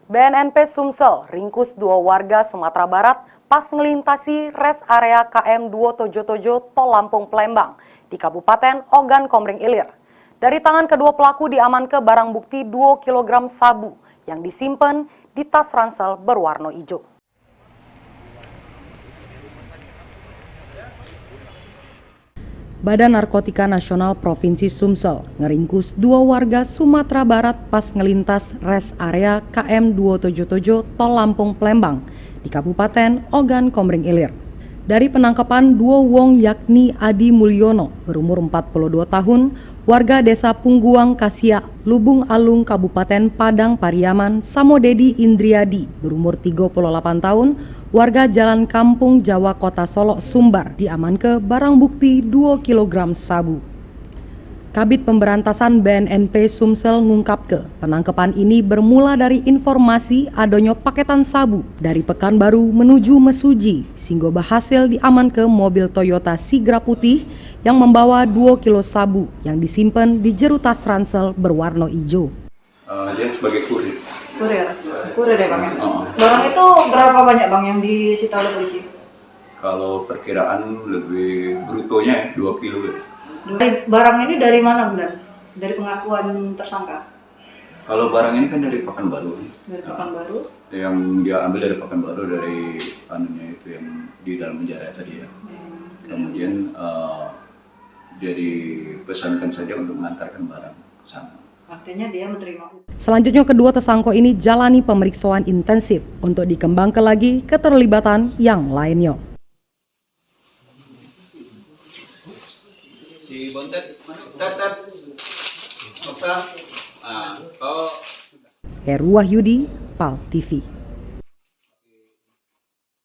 BNNP Sumsel ringkus 2 warga Sumatera Barat pas ngelintasi res area KM 277 Tol Lampung Plembang di Kabupaten Ogan Komering Ilir. Dari tangan kedua pelaku diamankan barang bukti 2 kg sabu yang disimpan di tas ransel berwarna hijau. Badan Narkotika Nasional Provinsi Sumsel ngeringkus 2 warga Sumatera Barat pas ngelintas res area KM 277 Tol Lampung Plembang di Kabupaten Ogan Komering Ilir. Dari penangkapan 2 wong yakni Adi Mulyono berumur 42 tahun, warga Desa Pungguang Kasia, Lubung Alung, Kabupaten Padang Pariaman, Samodedi Indriadi berumur 38 tahun, warga Jalan Kampung Jawa Kota Solo, Sumbar, diamankan barang bukti 2 kg sabu. Kabid Pemberantasan BNNP Sumsel ngungkapke penangkapan ini bermula dari informasi adanya paketan sabu dari Pekanbaru menuju Mesuji, sehingga berhasil diamankan mobil Toyota Sigra putih yang membawa 2 kilo sabu yang disimpan di jero tas ransel berwarna hijau. Dia sebagai kurir. Kurir ya Bang? Barang itu berapa banyak Bang yang disita oleh polisi? Kalau perkiraan lebih brutonya 2 kilo. Barang ini dari mana Bulan? Dari pengakuan tersangka? Kalau barang ini kan dari Pekanbaru. Dari Pekanbaru? Yang dia ambil dari Pekanbaru, dari anunya itu yang di dalam penjara tadi ya. Kemudian dia dipesankan saja untuk mengantarkan barang ke sana. Artinya dia menerima. Selanjutnya kedua tersangka ini jalani pemeriksaan intensif untuk dikembangkan lagi keterlibatan yang lainnya. Si Bontet, tat, Heru Wahyudi, PAL TV.